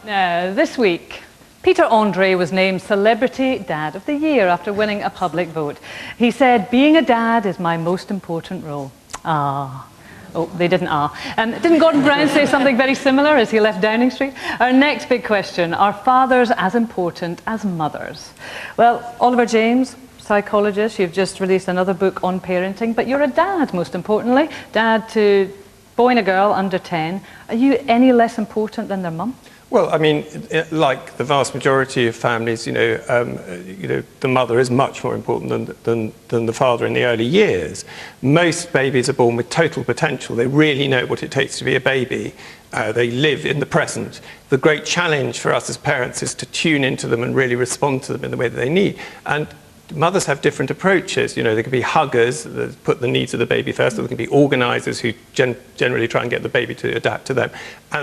This week, Peter Andre was named Celebrity Dad of the Year after winning a public vote. He said, "Being a dad is my most important role." Ah. Oh, they didn't didn't Gordon Brown say something very similar as he left Downing Street? Our next big question, are fathers as important as mothers? Well, Oliver James, psychologist, you've just released another book on parenting, but you're a dad, most importantly. Dad to boy and a girl under 10. Are you any less important than their mum? Well, I mean, like the vast majority of families, the mother is much more important than the father in the early years. Most babies are born with total potential. They really know what it takes to be a baby. They live in the present. The great challenge for us as parents is to tune into them and really respond to them in the way that they need. And mothers have different approaches. They can be huggers that put the needs of the baby first, or they can be organisers who generally try and get the baby to adapt to them,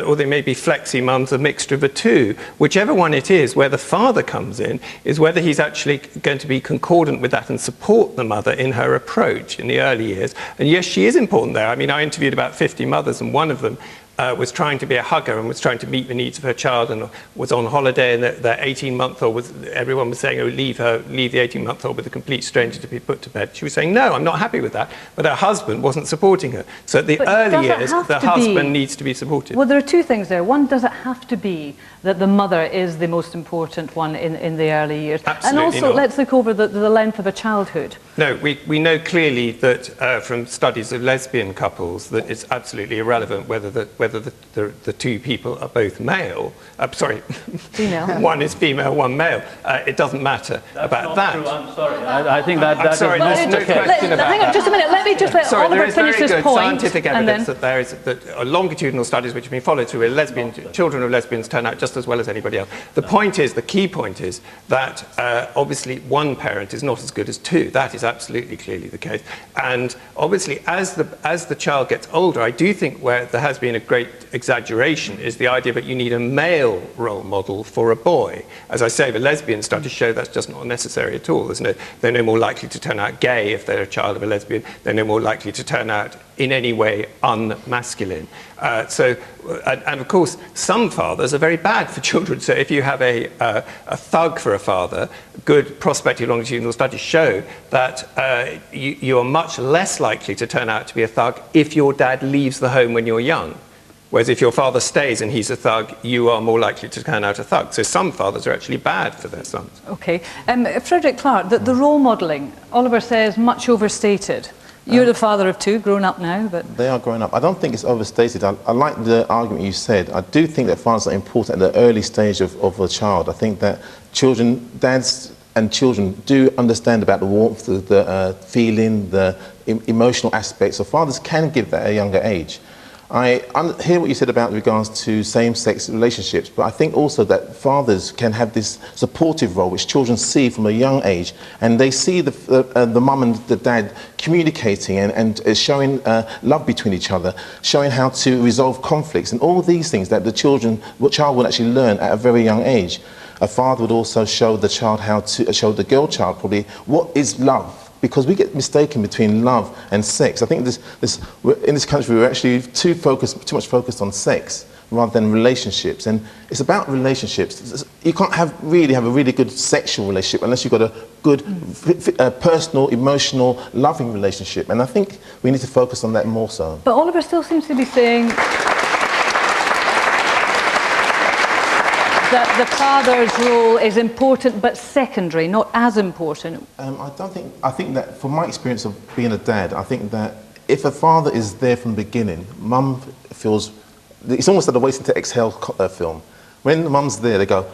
or they may be flexi mums, a mixture of the two. Whichever one it is, where the father comes in is whether he's actually going to be concordant with that and support the mother in her approach in the early years. And yes, she is important there. I mean, I interviewed about 50 mothers, and one of them was trying to be a hugger and was trying to meet the needs of her child, and was on holiday, and their 18-month-old everyone was saying, "Oh, leave the 18-month-old with a complete stranger to be put to bed." She was saying, "No, I'm not happy with that." But her husband wasn't supporting her. So at the early years, the husband needs to be supported. Well, there are two things there. One, does it have to be that the mother is the most important one in the early years? Absolutely and also, not. let's look over the length of a childhood. No, we know clearly that from studies of lesbian couples that it's absolutely irrelevant whether the two people are both male. Female. One is female, one male. It doesn't matter about that. True. I'm sorry. I think that I'm sorry, there's no question about hang on, that. just a minute. Let me just let Oliver finish his point. Scientific evidence that there is longitudinal studies which have been followed through where children of lesbians turn out just as well as anybody else. The key point is that obviously one parent is not as good as two. That is absolutely clearly the case. And obviously as the child gets older, I do think where there has been a great exaggeration is the idea that you need a male role model for a boy. As I say, the lesbian studies show that's just not necessary at all. They're no more likely to turn out gay if they're a child of a lesbian. They're no more likely to turn out in any way unmasculine. And of course, some fathers are very bad for children. So if you have a thug for a father, good prospective longitudinal studies show that you are much less likely to turn out to be a thug if your dad leaves the home when you're young. Whereas if your father stays and he's a thug, you are more likely to turn out a thug. So some fathers are actually bad for their sons. OK. Frederick Clark, the role modelling, Oliver says, much overstated. You're the father of two, grown up now, but... They are grown up. I don't think it's overstated. I like the argument you said. I do think that fathers are important at the early stage of a child. I think that dads and children do understand about the warmth, the feeling, the emotional aspects. So fathers can give that at a younger age. I hear what you said about regards to same-sex relationships, but I think also that fathers can have this supportive role which children see from a young age, and they see the mum and the dad communicating and showing love between each other, showing how to resolve conflicts, and all these things that the child will actually learn at a very young age. A father would also show the child show the girl child probably what is love. Because we get mistaken between love and sex. I think in this country we're actually too much focused on sex rather than relationships. And it's about relationships. You can't really have a really good sexual relationship unless you've got a good personal, emotional, loving relationship. And I think we need to focus on that more so. But Oliver still seems to be saying that the father's role is important but secondary, not as important. I think that from my experience of being a dad, I think that if a father is there from the beginning, mum feels, it's almost like a waiting to exhale film. When the mum's there, they go,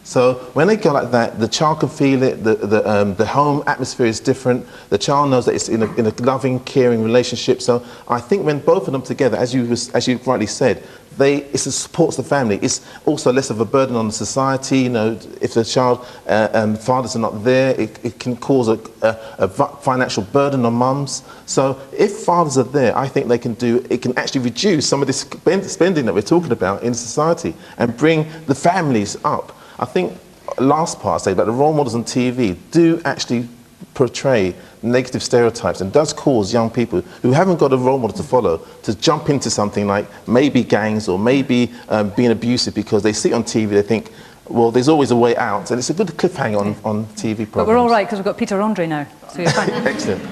so when they go like that, the child can feel it, the home atmosphere is different, the child knows that it's in a loving, caring relationship. So I think when both of them together, as you rightly said, it supports the family. It's also less of a burden on the society. If the fathers are not there, it can cause a financial burden on mums. So if fathers are there, I think it can actually reduce some of this spending that we're talking about in society and bring the families up. I think last part I say about the role models on TV do actually portray negative stereotypes and does cause young people who haven't got a role model to follow to jump into something like maybe gangs or maybe being abusive because they see it on TV, they think, well, there's always a way out, and it's a good cliffhanger on TV programs. But we're all right because we've got Peter Andre now, so you're fine. Excellent.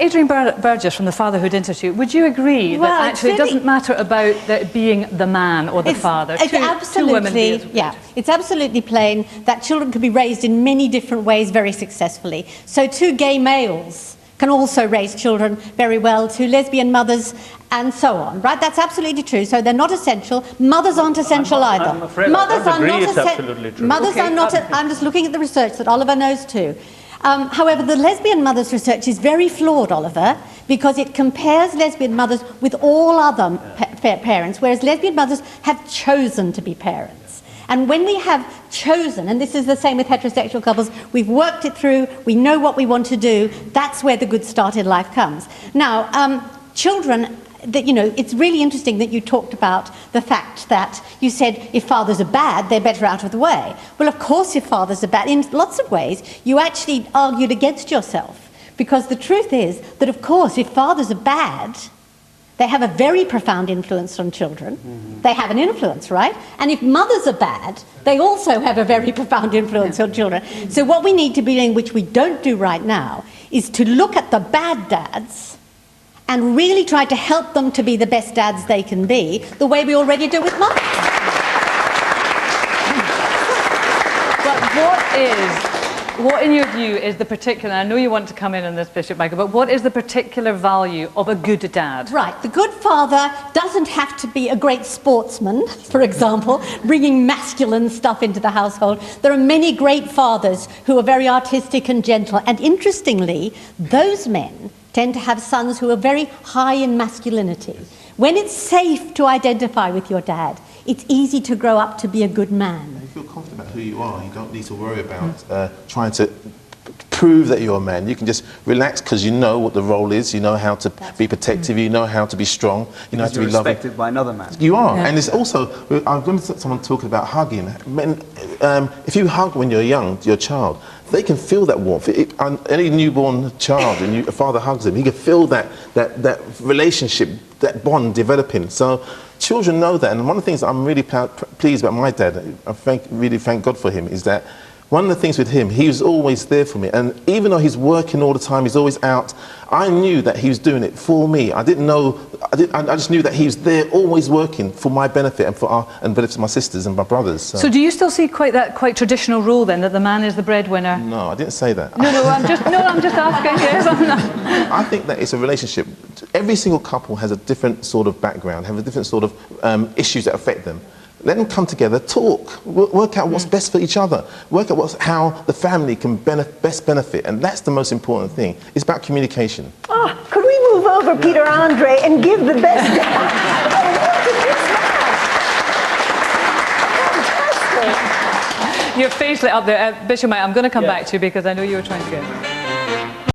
Adrian Burgess from the Fatherhood Institute, would you agree that actually it doesn't matter about being the man or the father? Two women be as good? It's absolutely plain that children can be raised in many different ways very successfully. So two gay males can also raise children very well, two lesbian mothers, and so on, right? That's absolutely true. So they're not essential. Mothers aren't essential either. I'm afraid mothers I don't agree are not it's absolutely true. Mothers are not. I'm just looking at the research that Oliver knows too. However, the lesbian mothers research is very flawed, Oliver, because it compares lesbian mothers with all other parents, whereas lesbian mothers have chosen to be parents. And when we have chosen, and this is the same with heterosexual couples, we've worked it through, we know what we want to do, that's where the good start in life comes. Now, children, it's really interesting that you talked about the fact that you said if fathers are bad, they're better out of the way. Well, of course, if fathers are bad, in lots of ways, you actually argued against yourself. Because the truth is that, of course, if fathers are bad, they have a very profound influence on children. Mm-hmm. They have an influence, right? And if mothers are bad, they also have a very profound influence on children. So what we need to be doing, which we don't do right now, is to look at the bad dads and really try to help them to be the best dads they can be, the way we already do with mothers. But what in your view is the particular, I know you want to come in on this, Bishop Michael, but what is the particular value of a good dad? Right, the good father doesn't have to be a great sportsman, for example, bringing masculine stuff into the household. There are many great fathers who are very artistic and gentle, and interestingly, those men tend to have sons who are very high in masculinity. When it's safe to identify with your dad, it's easy to grow up to be a good man. If you feel confident about who you are, you don't need to worry about trying to prove that you're a man. You can just relax because you know what the role is, you know how to be protective, you know how to be strong, you know how to be loving. Respected by another man. You are, and it's also, I'm going to someone talking about hugging. Men, if you hug when you're young, your child, they can feel that warmth. Any newborn child, a father hugs him, he can feel that relationship, that bond developing. So children know that, and one of the things that I'm really pleased about my dad, really thank God for him, is that one of the things with him, he was always there for me. And even though he's working all the time, he's always out, I knew that he was doing it for me. I didn't know, I just knew that he was there always working for my benefit and benefit of my sisters and my brothers. So do you still see quite traditional role then, that the man is the breadwinner? No, I didn't say that. No, I'm just asking. Yes, I'm not. I think that it's a relationship. Every single couple has a different sort of background, have a different sort of issues that affect them. Let them come together, talk, work out what's best for each other, work out how the family can best benefit, and that's the most important thing. It's about communication. Oh, could we move over, Peter Andre, and give the best Your face lit up there. Bishop Mike, I'm going to come back to you because I know you were trying to go.